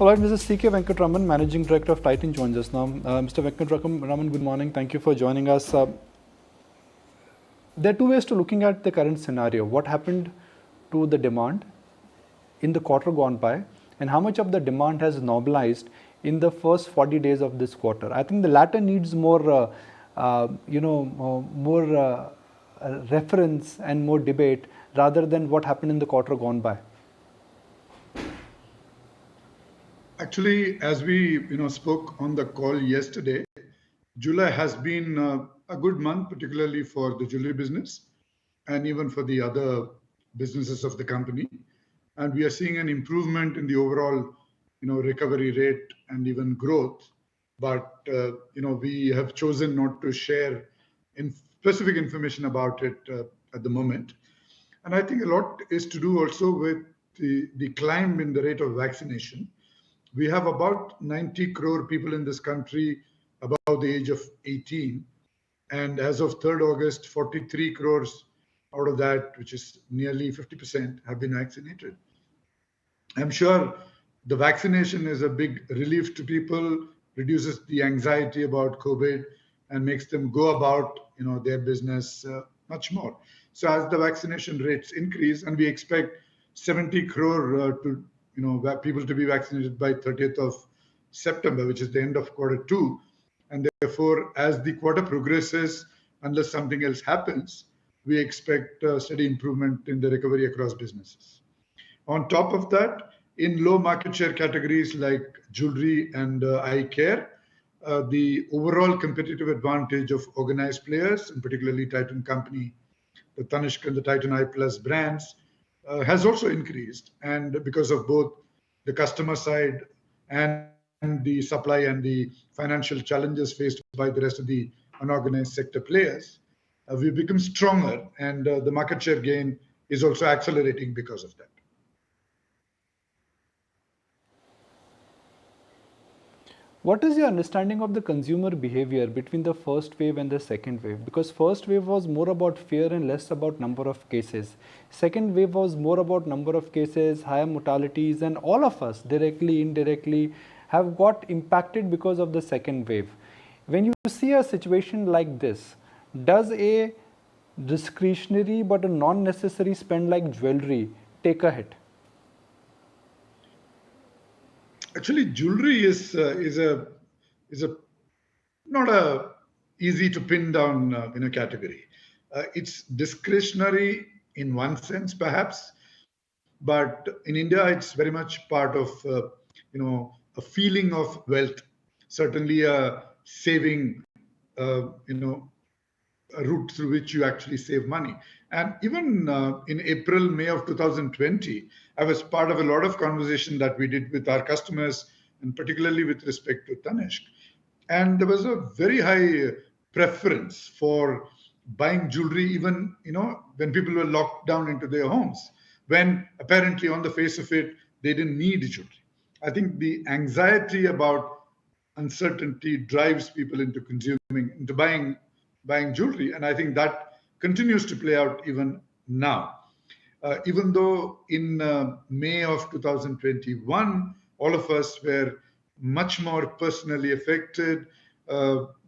All right, Mr. K Venkataraman, Managing Director of Titan, joins us now. Mr. Venkataraman, good morning. Thank you for joining us. There are two ways to looking at the current scenario. What happened to the demand in the quarter gone by, and how much of the demand has normalized in the first 40 days of this quarter? I think the latter needs more, reference and more debate rather than what happened in the quarter gone by. Actually, as we spoke on the call yesterday, July has been a good month, particularly for the jewelry business and even for the other businesses of the company. And we are seeing an improvement in the overall, recovery rate and even growth. But we have chosen not to share specific information about it at the moment. And I think a lot is to do also with the climb in the rate of vaccination. We have about 90 crore people in this country above the age of 18. And as of 3rd August, 43 crores out of that, which is nearly 50%, have been vaccinated. I'm sure the vaccination is a big relief to people, reduces the anxiety about COVID, and makes them go about their business much more. So as the vaccination rates increase, and we expect 70 crore people to be vaccinated by 30th of September, which is the end of Q2. And therefore, as the quarter progresses, unless something else happens, we expect steady improvement in the recovery across businesses. On top of that, in low market share categories like jewelry and eye care, the overall competitive advantage of organized players, and particularly Titan Company, the Tanishq and the Titan Eye Plus brands, has also increased, and because of both the customer side and the supply and the financial challenges faced by the rest of the unorganized sector players, we've become stronger, and the market share gain is also accelerating because of that. What is your understanding of the consumer behavior between the first wave and the second wave? Because first wave was more about fear and less about number of cases. Second wave was more about number of cases, higher mortalities, and all of us, directly, indirectly, have got impacted because of the second wave. When you see a situation like this, does a discretionary but a non-necessary spend like jewelry take a hit? Actually, jewelry is not a easy to pin down category. It's discretionary in one sense, perhaps, but in India, it's very much part of a feeling of wealth. Certainly, a saving, a route through which you actually save money. And even in April, May of 2020, I was part of a lot of conversation that we did with our customers, and particularly with respect to Tanishq. And there was a very high preference for buying jewelry, even when people were locked down into their homes, when apparently on the face of it, they didn't need jewelry. I think the anxiety about uncertainty drives people into buying jewelry, and I think that continues to play out even now. Even though in May of 2021, all of us were much more personally affected.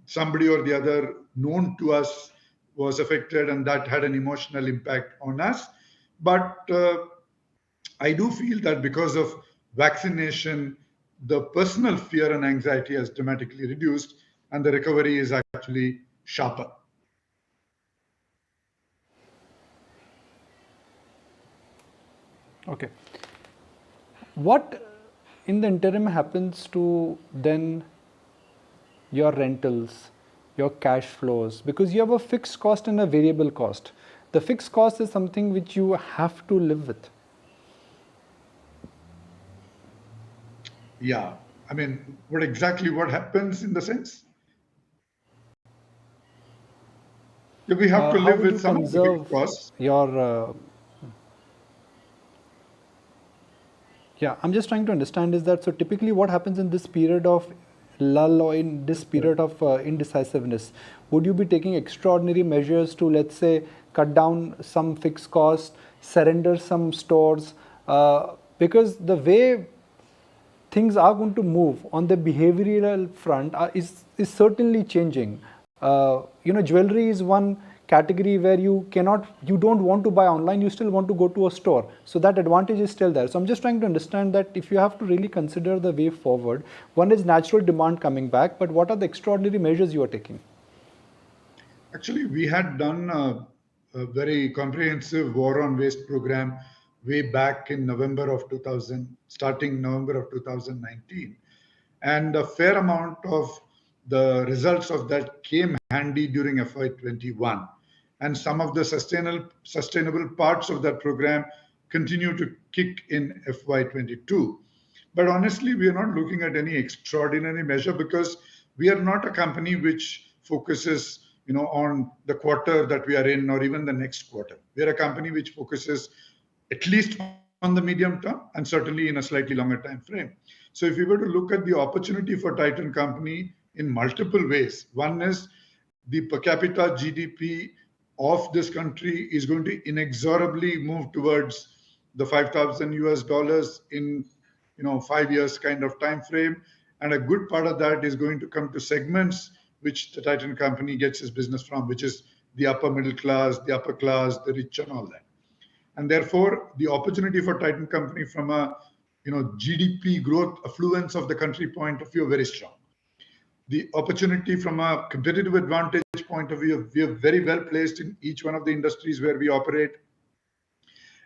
Somebody or the other known to us was affected, and that had an emotional impact on us. But I do feel that because of vaccination, the personal fear and anxiety has dramatically reduced, and the recovery is actually sharper. Okay. What in the interim happens to then your rentals, your cash flows? Because you have a fixed cost and a variable cost. The fixed cost is something which you have to live with. Yeah. I mean, what happens in the sense? We have to live with some of the fixed costs. Yeah, I'm just trying to understand is that, so typically what happens in this period of lull or in this period of indecisiveness? Would you be taking extraordinary measures to, let's say, cut down some fixed costs, surrender some stores? Because the way things are going to move on the behavioral front is certainly changing. Jewelry is one category where you don't want to buy online, you still want to go to a store. So that advantage is still there. So I'm just trying to understand that if you have to really consider the way forward, one is natural demand coming back, but what are the extraordinary measures you are taking? Actually, we had done a very comprehensive war on waste program way back in November of 2000, starting November of 2019. And a fair amount of the results of that came handy during FY21. And some of the sustainable parts of that program continue to kick in FY22. But honestly, we are not looking at any extraordinary measure because we are not a company which focuses, on the quarter that we are in or even the next quarter. We are a company which focuses at least on the medium term and certainly in a slightly longer time frame. So if we were to look at the opportunity for Titan Company in multiple ways, one is the per capita GDP of this country is going to inexorably move towards the 5,000 US dollars in 5 years kind of time frame, and a good part of that is going to come to segments which the Titan Company gets its business from, which is the upper middle class, the upper class, the rich, and all that. And therefore, the opportunity for Titan Company from a GDP growth affluence of the country point of view very strong. The opportunity from a competitive advantage point of view, we are very well placed in each one of the industries where we operate,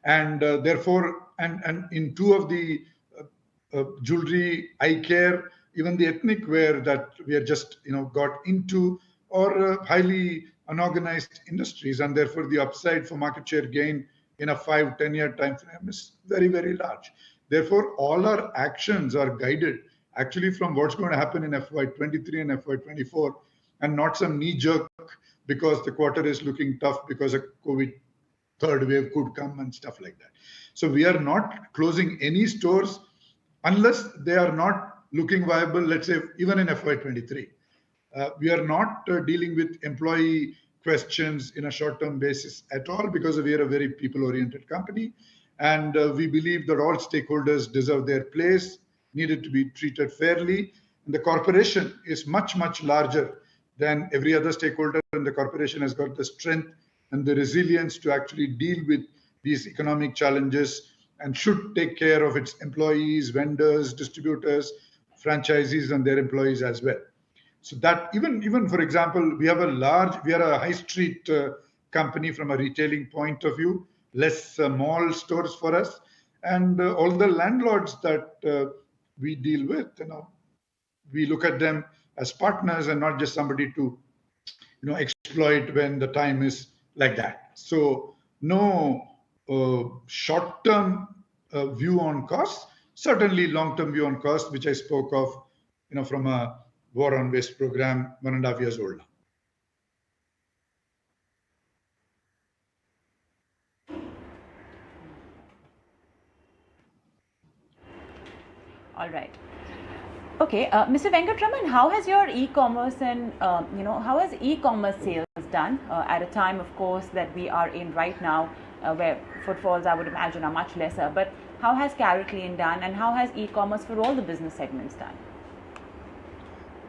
and therefore, and in two of the jewelry, eye care, even the ethnic wear that we are just got into, or highly unorganized industries, and therefore the upside for market share gain in a 5-10 year time frame is very, very large. Therefore, all our actions are guided actually from what's going to happen in FY23 and FY24, and not some knee jerk because the quarter is looking tough because a COVID third wave could come and stuff like that. So we are not closing any stores unless they are not looking viable, let's say, even in FY23. We are not dealing with employee questions in a short-term basis at all because we are a very people-oriented company. And we believe that all stakeholders deserve their place, needed to be treated fairly. And the corporation is much, much larger than every other stakeholder. And the corporation has got the strength and the resilience to actually deal with these economic challenges and should take care of its employees, vendors, distributors, franchisees, and their employees as well. So that even for example, we are a high street company from a retailing point of view, less mall stores for us, and all the landlords that we deal with, we look at them as partners and not just somebody to exploit when the time is like that. So no short-term view on costs, certainly long-term view on costs, which I spoke of, from a war on waste program 1.5 years old now. All right. Okay, Mr. Venkataraman, how has your e-commerce and how has e-commerce sales done at a time, of course, that we are in right now, where footfalls, I would imagine, are much lesser. But how has CaratLane done, and how has e-commerce for all the business segments done?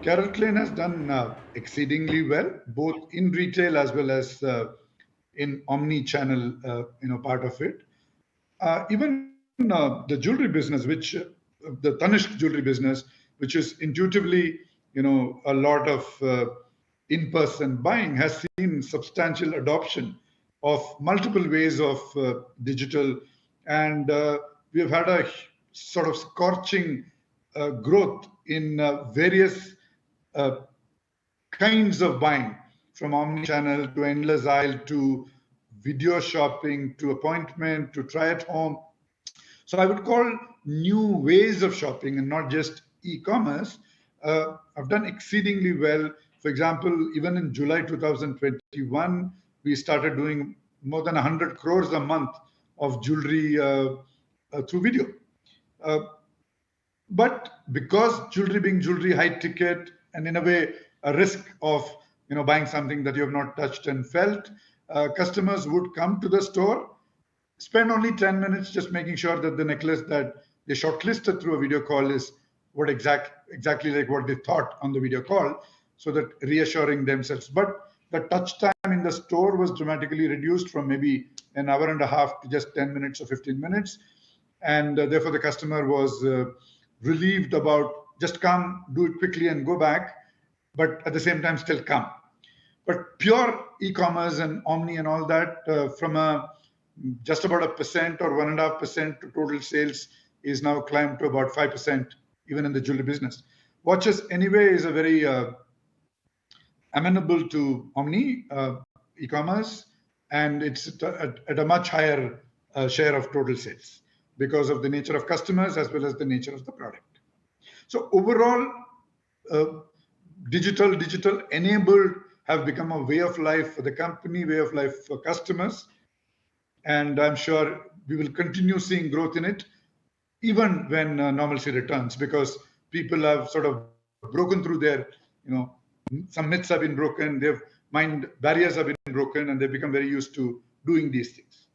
CaratLane has done exceedingly well, both in retail as well as in omni-channel, part of it. Even the jewelry business, the Tanishq jewelry business, which is intuitively, a lot of in-person buying, has seen substantial adoption of multiple ways of digital, and we have had a sort of scorching growth in various uh, kinds of buying, from omni-channel to endless aisle to video shopping to appointment to try at home. So I would call new ways of shopping and not just e-commerce. I've done exceedingly well. For example, even in July 2021, we started doing more than 100 crores a month of jewelry through video. Uh, but because jewelry being jewelry, high ticket, and in a way a risk of buying something that you have not touched and felt, customers would come to the store, spend only 10 minutes just making sure that the necklace that they shortlisted through a video call is exactly like what they thought on the video call, so that reassuring themselves. But the touch time in the store was dramatically reduced from maybe an hour and a half to just 10 minutes or 15 minutes. And therefore, the customer was relieved about just come, do it quickly, and go back, but at the same time, still come. But pure e-commerce and omni and all that, from a just about a percent or 1.5% to total sales, is now climbed to about 5%, even in the jewelry business. Watches, anyway, is a very amenable to omni e-commerce, and it's at a much higher share of total sales because of the nature of customers as well as the nature of the product. So overall, uh, digital enabled have become a way of life for the company, way of life for customers, and I'm sure we will continue seeing growth in it even when normalcy returns, because people have sort of broken through their, some myths have been broken, their mind barriers have been broken, and they've become very used to doing these things.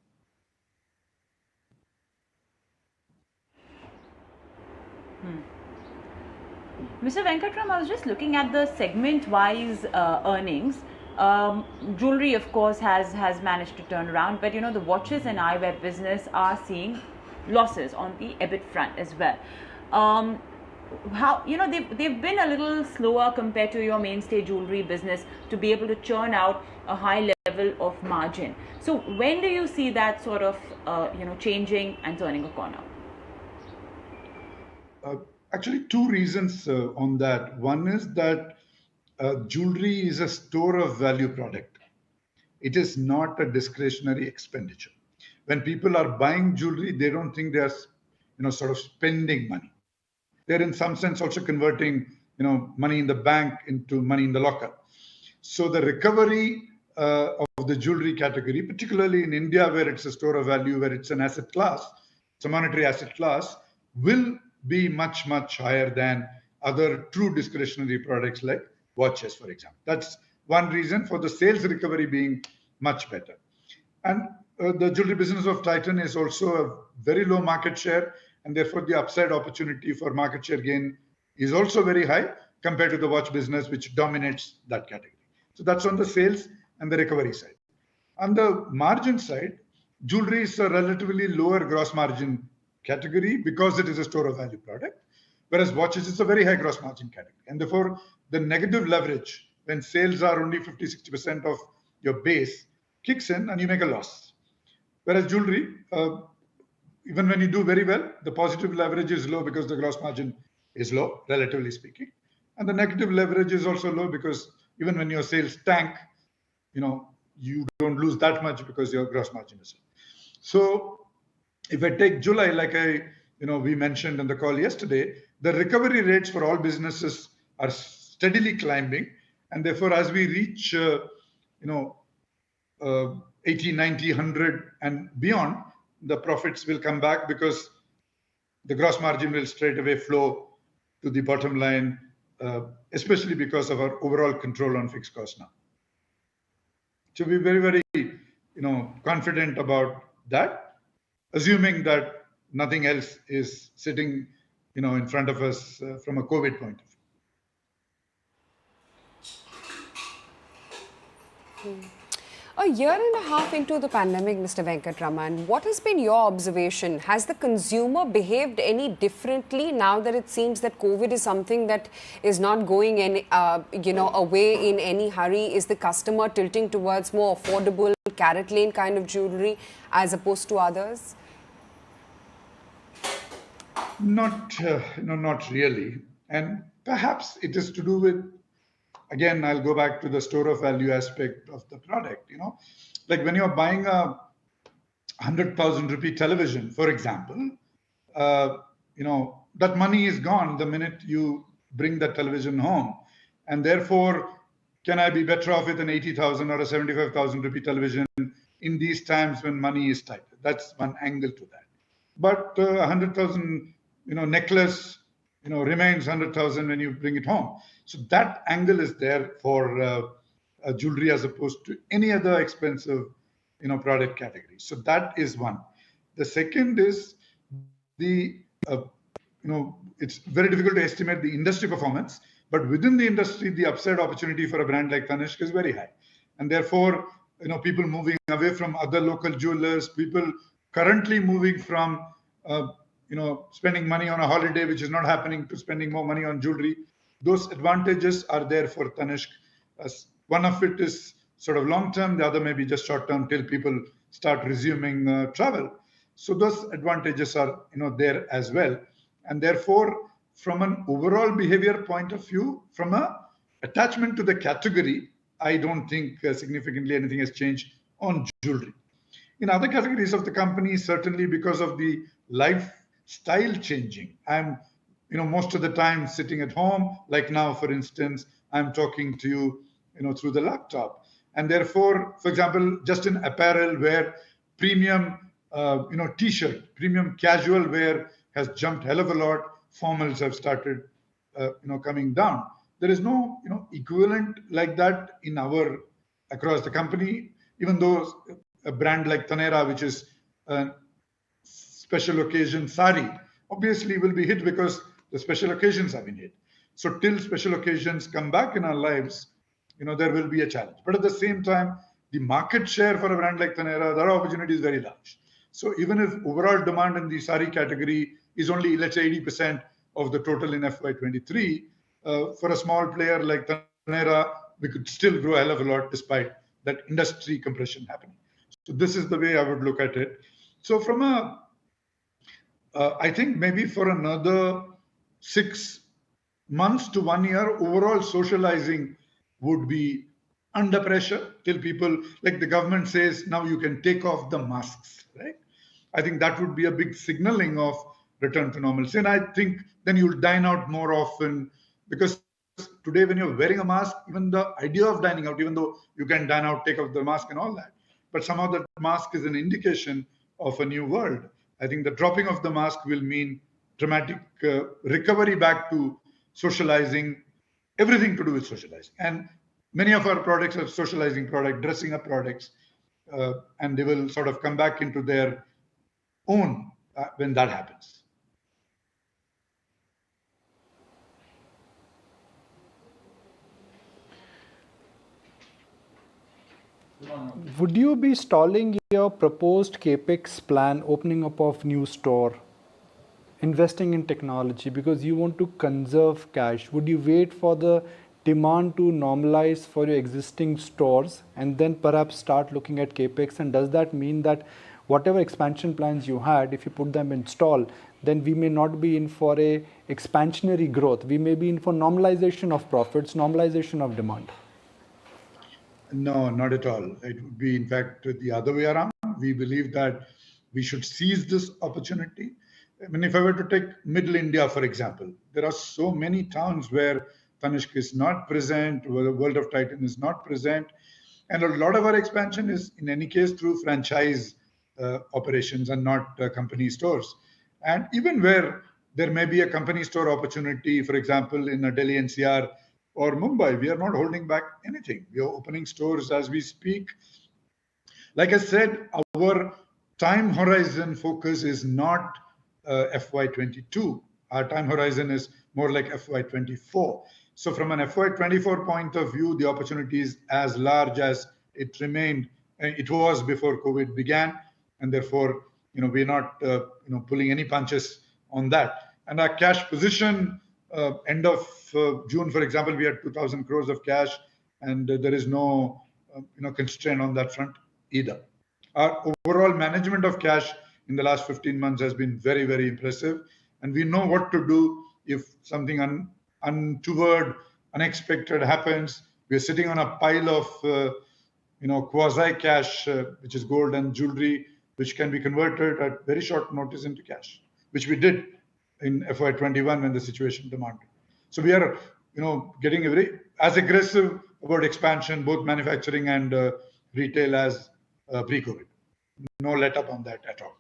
Mr. Venkatram, I was just looking at the segment-wise earnings. Jewelry, of course, has managed to turn around, but the watches and eyewear business are seeing losses on the EBIT front as well. How they've been a little slower compared to your mainstay jewelry business to be able to churn out a high level of margin. So when do you see that sort of changing and turning a corner? Actually, two reasons on that. One is that jewelry is a store of value product. It is not a discretionary expenditure. When people are buying jewelry, they don't think they are, sort of spending money. They're in some sense also converting, money in the bank into money in the locker. So the recovery of the jewelry category, particularly in India, where it's a store of value, where it's an asset class, it's a monetary asset class, will be much, much higher than other true discretionary products like watches, for example. That's one reason for the sales recovery being much better. And the jewelry business of Titan is also a very low market share, and therefore the upside opportunity for market share gain is also very high compared to the watch business, which dominates that category. So that's on the sales and the recovery side. On the margin side, jewelry is a relatively lower gross margin category because it is a store of value product, whereas watches is a very high gross margin category. And therefore, the negative leverage when sales are only 50-60% of your base kicks in and you make a loss. Whereas jewelry, even when you do very well, the positive leverage is low because the gross margin is low, relatively speaking. And the negative leverage is also low because even when your sales tank, you don't lose that much because your gross margin is low. So if I take July, like we mentioned in the call yesterday, the recovery rates for all businesses are steadily climbing. And therefore, as we reach, 80, 90, 100 and beyond, the profits will come back because the gross margin will straight away flow to the bottom line, especially because of our overall control on fixed costs now. So we're very, very, confident about that, assuming that nothing else is sitting, in front of us from a COVID point of view. A year and a half into the pandemic, Mr. Venkataraman, what has been your observation? Has the consumer behaved any differently now that it seems that COVID is something that is not going away in any hurry? Is the customer tilting towards more affordable carrot lane kind of jewelry as opposed to others? Not really. And perhaps it is to do with, again, I'll go back to the store of value aspect of the product. Like when you're buying a 100,000 rupee television, for example, that money is gone the minute you bring that television home. And therefore, can I be better off with an 80,000 or a 75,000 rupee television in these times when money is tight? That's one angle to that. But 100,000, necklace, remains 100,000 when you bring it home. So that angle is there for jewelry as opposed to any other expensive, product category. So that is one. The second is the it's very difficult to estimate the industry performance, but within the industry, the upside opportunity for a brand like Tanishq is very high. And therefore, people moving away from other local jewelers, people currently moving from, spending money on a holiday, which is not happening, to spending more money on jewelry. Those advantages are there for Tanishq. One of it is sort of long term, the other may be just short term till people start resuming travel. So those advantages are there as well. And therefore, from an overall behavior point of view, from a attachment to the category, I don't think significantly anything has changed on jewelry. In other categories of the company, certainly because of the lifestyle changing, I'm most of the time sitting at home. Like now, for instance, I'm talking to you through the laptop. And therefore, for example, just in apparel where premium t-shirt, premium casual wear has jumped hell of a lot, formals have started coming down. There is no equivalent like that in our across the company, even though a brand like Taneira, which is a special occasion sari, obviously will be hit because the special occasions have been hit. So till special occasions come back in our lives, there will be a challenge. But at the same time, the market share for a brand like Taneira, their opportunity is very large. So even if overall demand in the sari category is only, let's say, 80% of the total in FY23, for a small player like Taneira, we could still grow a hell of a lot despite that industry compression happening. So this is the way I would look at it. So from I think maybe for another 6 months to 1 year, overall socializing would be under pressure till people, like the government says, now you can take off the masks, right? I think that would be a big signaling of return to normalcy. And I think then you'll dine out more often, because today when you're wearing a mask, even the idea of dining out, even though you can dine out, take off the mask and all that, but somehow that mask is an indication of a new world. I think the dropping of the mask will mean dramatic recovery back to socializing, everything to do with socializing. And many of our products are socializing products, dressing up products, and they will sort of come back into their own when that happens. Would you be stalling your proposed capex plan, opening up of new store, investing in technology because you want to conserve cash? Would you wait for the demand to normalize for your existing stores and then perhaps start looking at capex? And does that mean that whatever expansion plans you had, if you put them in stall, then we may not be in for a expansionary growth. We may be in for normalization of profits, normalization of demand. No, not at all. It would be, in fact, the other way around. We believe that we should seize this opportunity. I mean, if I were to take Middle India, for example, there are so many towns where Tanishq is not present, where the World of Titan is not present. And a lot of our expansion is, in any case, through franchise operations and not company stores. And even where there may be a company store opportunity, for example, in a Delhi NCR or Mumbai, we are not holding back anything. We are opening stores as we speak. Like I said, our time horizon focus is not FY22. Our time horizon is more like FY24. So from an FY24 point of view, the opportunity is as large as it remained, it was before COVID began. And therefore, we're not pulling any punches on that. And our cash position, end of June, for example, we had 2,000 crores of cash, and there is no constraint on that front either. Our overall management of cash in the last 15 months has been very, very impressive, and we know what to do if something untoward, unexpected happens. We are sitting on a pile of quasi cash, which is gold and jewelry, which can be converted at very short notice into cash, which we did in FY21 when the situation demanded. So we are, getting as aggressive about expansion, both manufacturing and retail as pre-COVID. No let up on that at all.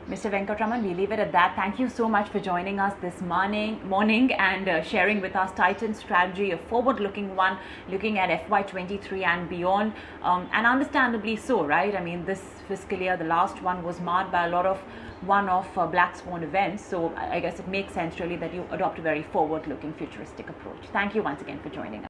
Mr. Venkatraman, we leave it at that. Thank you so much for joining us this morning and sharing with us Titan's strategy, a forward-looking one, looking at FY23 and beyond. And understandably so, right? I mean, this fiscal year, the last one was marred by a lot of one-off black swan events. So I guess it makes sense really that you adopt a very forward-looking, futuristic approach. Thank you once again for joining us.